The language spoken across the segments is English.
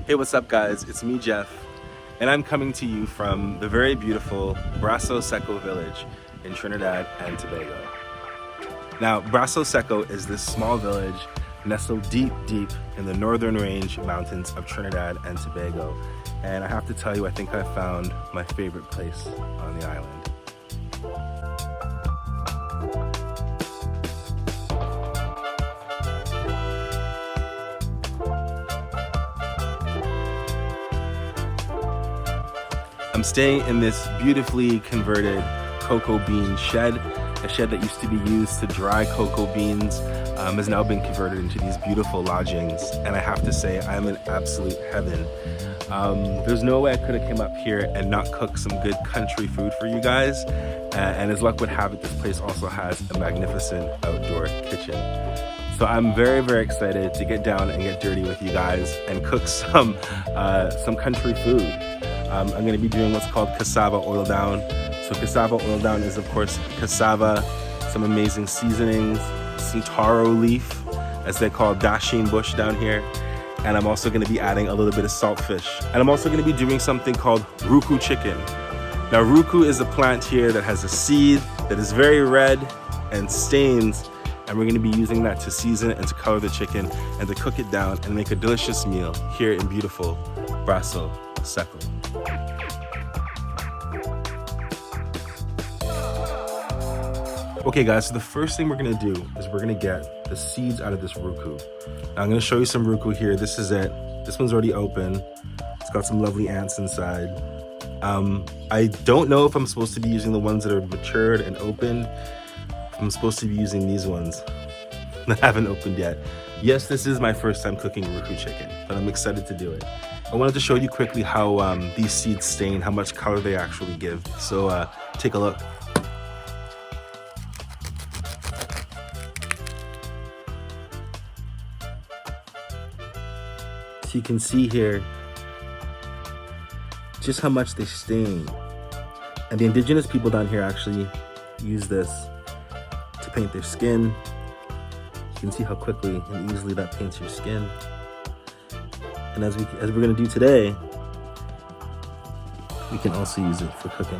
Hey, what's up guys? It's me, Jeff, and I'm coming to you from the very beautiful Brasso Seco village in Trinidad and Tobago. Now, Brasso Seco is this small village nestled deep in the northern range mountains of Trinidad and Tobago. And I have to tell you, I think I found my favorite place on the island. I'm staying in this beautifully converted cocoa bean shed. A shed that used to be used to dry cocoa beans has now been converted into these beautiful lodgings. And I have to say, I'm in absolute heaven. There's no way I could have come up here and not cook some good country food for you guys. And as luck would have it, this place also has a magnificent outdoor kitchen. So I'm very excited to get down and get dirty with you guys and cook some country food. I'm going to be doing what's called Cassava Oildown. So Cassava Oildown is, of course, cassava, some amazing seasonings, some taro leaf, as they call dasheen bush down here. And I'm also going to be adding a little bit of saltfish. And I'm also going to be doing something called Roucou chicken. Now, Roucou is a plant here that has a seed that is very red and stains. And we're going to be using that to season it and to color the chicken and to cook it down and make a delicious meal here in beautiful Brasso Seco. Okay guys, so the first thing we're gonna do is we're gonna get the seeds out of this Roucou. Now, I'm gonna show you some Roucou here. This is it. This one's already open. It's got some lovely ants inside. I don't know if I'm supposed to be using the ones that are matured and opened. I'm supposed to be using these ones that haven't opened yet. Yes, this is my first time cooking Roucou chicken, but I'm excited to do it. I wanted to show you quickly how these seeds stain, how much color they actually give. So take a look. So you can see here just how much they stain. And the indigenous people down here actually use this to paint their skin. You can see how quickly and easily that paints your skin. And as we're gonna do today, we can also use it for cooking.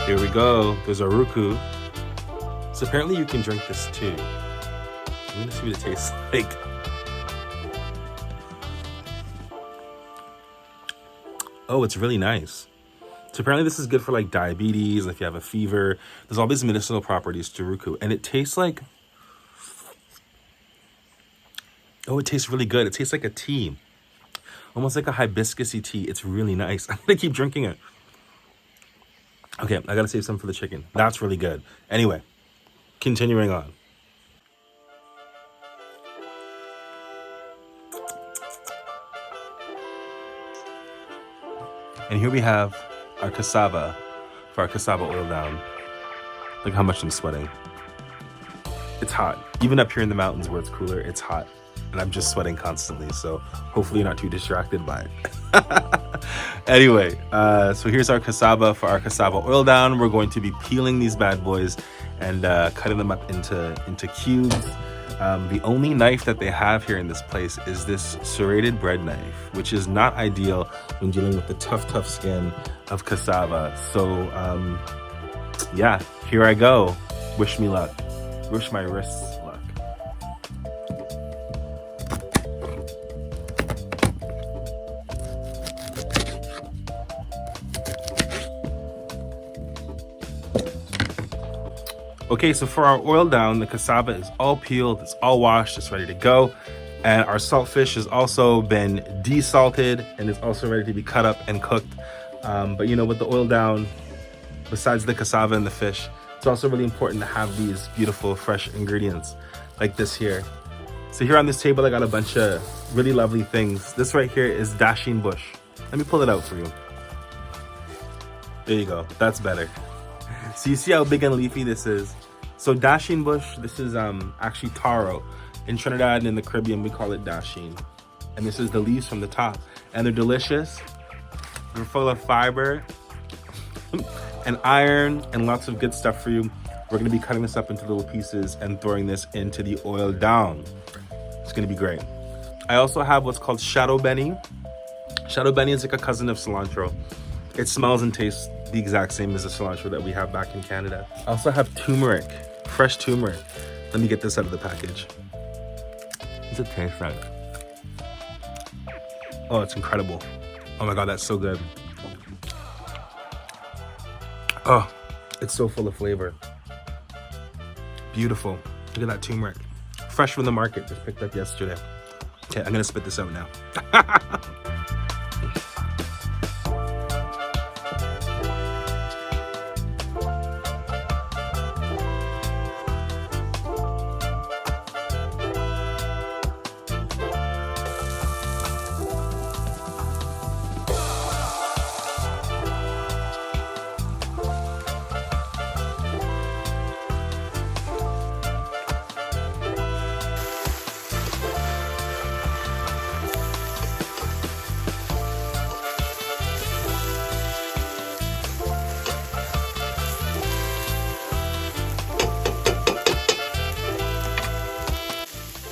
Here we go. There's our Roucou. So apparently you can drink this too. I'm gonna see what it tastes like. Oh, it's really nice. So apparently this is good for like diabetes, if you have a fever. There's all these medicinal properties to Roucou. And it tastes like, oh, it tastes really good. It tastes like a tea. Almost like a hibiscus-y tea. It's really nice. I'm gonna keep drinking it. Okay, I gotta save some for the chicken. That's really good. Anyway, continuing on. And here we have our cassava for our Cassava Oildown. Look how much I'm sweating. It's hot. Even up here in the mountains where it's cooler, it's hot. And I'm just sweating constantly, so hopefully you're not too distracted by it. Anyway, so here's our cassava for our Cassava Oildown. We're going to be peeling these bad boys and cutting them up into cubes. The only knife that they have here in this place is this serrated bread knife, which is not ideal when dealing with the tough skin of cassava. So yeah, here I go. Wish me luck. Wish my wrists luck. Okay, so for our Oildown, the cassava is all peeled, it's all washed, it's ready to go. And our saltfish has also been desalted and is also ready to be cut up and cooked. But you know, with the Oildown, besides the cassava and the fish, it's It's also really important to have these beautiful fresh ingredients like this here. So here on this table, I got a bunch of really lovely things. This right here is dasheen bush. Let me pull it out for you. There you go, that's better. So you see how big and leafy this is. So dasheen bush, this is actually taro. In Trinidad and in the Caribbean, we call it dasheen. And this is the leaves from the top. And they're delicious. They're full of fiber and iron and lots of good stuff for you. We're gonna be cutting this up into little pieces and throwing this into the oil down. It's gonna be great. I also have what's called shadow benny. Shadow benny is like a cousin of cilantro. It smells and tastes the exact same as the cilantro that we have back in Canada. I also have turmeric, fresh turmeric. Let me get this out of the package. What's it taste like? Oh, it's incredible. Oh my God, that's so good. Oh, it's so full of flavor. Beautiful. Look at that turmeric. Fresh from the market, just picked up yesterday. Okay, I'm gonna spit this out now.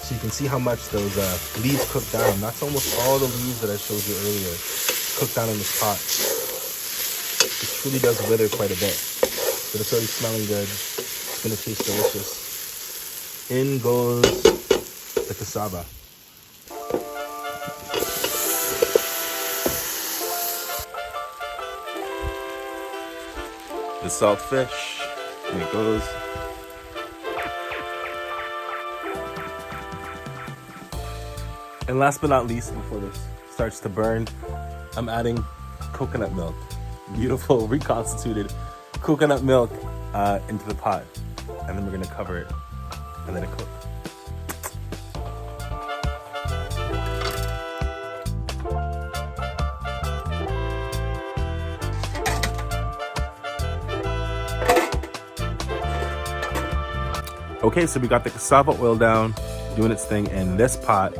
So you can see how much those leaves cooked down. That's almost all the leaves that I showed you earlier cooked down in this pot. It truly does wither quite a bit, but it's already smelling good. It's gonna taste delicious. In goes the cassava. The salt fish, and it goes. And last but not least, before this starts to burn, I'm adding coconut milk. Beautiful, reconstituted coconut milk into the pot. And then we're gonna cover it and let it cook. Okay, so we got the cassava oil down, doing its thing in this pot.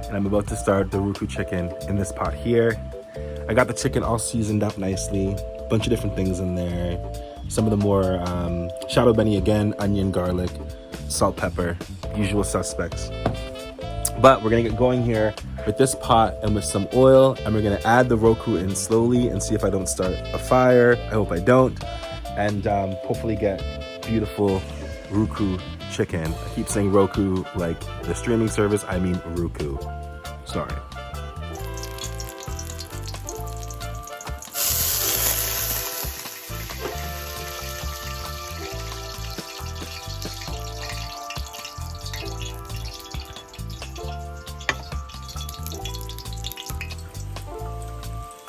And I'm about to start the Roucou chicken in this pot here. I got the chicken all seasoned up nicely, a bunch of different things in there. Some of the more shadow benny again, onion, garlic, salt, pepper, usual suspects. But we're gonna get going here with this pot and with some oil, and we're gonna add the Roucou in slowly and see if I don't start a fire. I hope I don't. And hopefully get beautiful Roucou chicken. I keep saying Roucou like the streaming service, I mean Roucou. Sorry.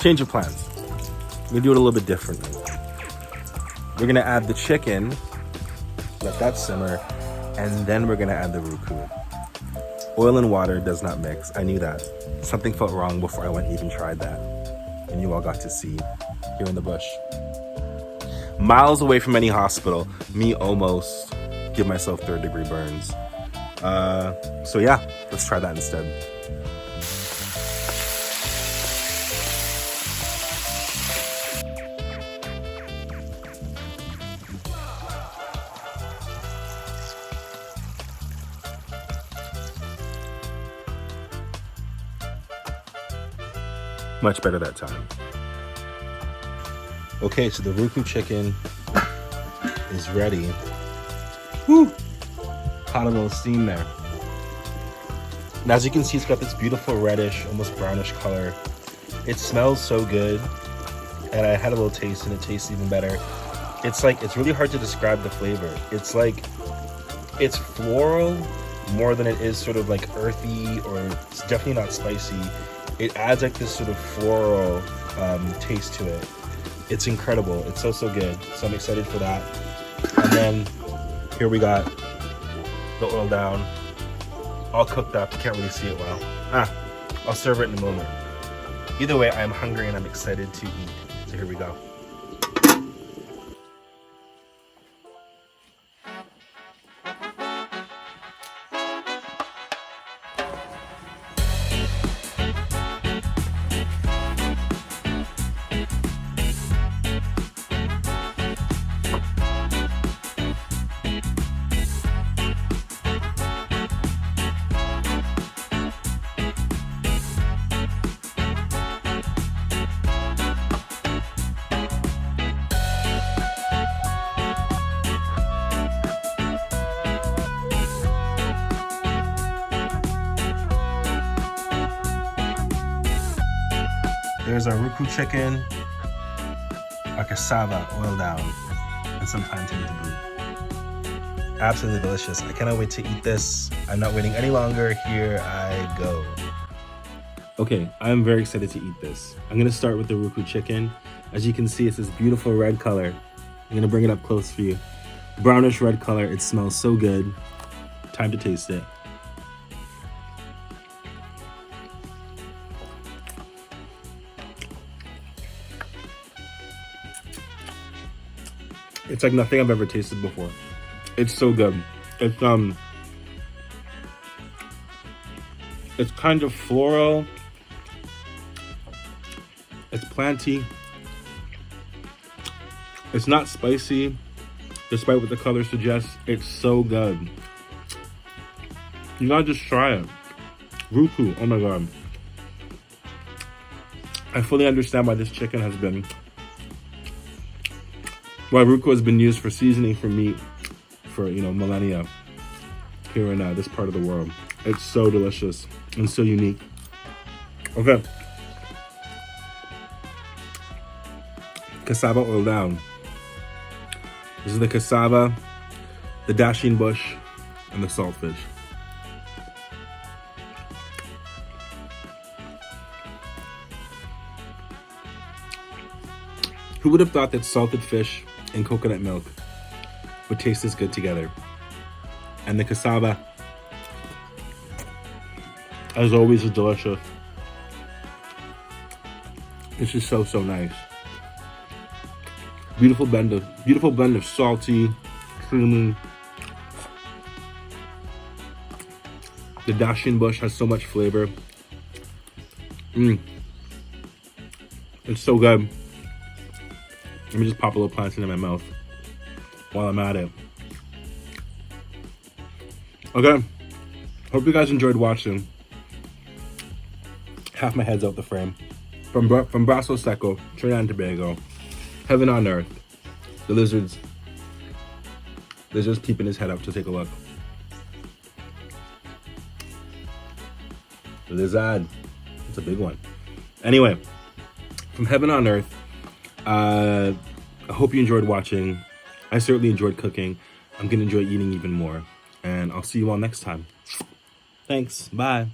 Change of plans. We're gonna do it a little bit differently. We're gonna add the chicken, let that simmer, and then we're gonna add the Roucou. Oil and water does not mix. I knew that. Something felt wrong before I went even tried that. And you all got to see here in the bush. Miles away from any hospital, me almost give myself third-degree burns. So yeah, let's try that instead. Much better that time. Okay, so the Roucou chicken is ready. Woo! Caught a little steam there. And as you can see, it's got this beautiful reddish, almost brownish color. It smells so good. And I had a little taste and it tastes even better. It's really hard to describe the flavor. It's floral more than it is sort of like earthy, or it's definitely not spicy. It adds like this sort of floral taste to it. It's incredible. It's so good. So I'm excited for that. And then here we got the oil down, all cooked up. You can't really see it well. I'll serve it in a moment. Either way, I'm hungry and I'm excited to eat. So here we go. There's our Roucou chicken, our Cassava Oildown, and some plantain to boot. Absolutely delicious. I cannot wait to eat this. I'm not waiting any longer. Here I go. Okay, I'm very excited to eat this. I'm gonna start with the Roucou chicken. As you can see, it's this beautiful red color. I'm gonna bring it up close for you. Brownish red color. It smells so good. Time to taste it. It's like nothing I've ever tasted before. It's so good. It's kind of floral. It's planty. It's not spicy, despite what the color suggests. It's so good. You gotta just try it. Roucou, oh my god. I fully understand why this chicken has been, why Roucou has been used for seasoning for meat for, you know, millennia here in this part of the world. It's so delicious and so unique. Okay. Cassava Oildown. This is the cassava, the dasheen bush, and the saltfish. Who would have thought that salted fish and coconut milk would taste this good together? And the cassava, as always, is delicious. It's just so nice. Beautiful blend of salty, creamy. The dasheen bush has so much flavor. It's so good. Let me just pop a little plantain in my mouth while I'm at it. Okay, hope you guys enjoyed watching. Half my head's out the frame. From Brasso, Seco, Trinidad and Tobago. Heaven on earth. The lizards peeping his head up to take a look. The lizard. It's a big one. Anyway, from heaven on earth, I hope you enjoyed watching. I certainly enjoyed cooking. I'm gonna enjoy eating even more. And I'll see you all next time. Thanks. Bye.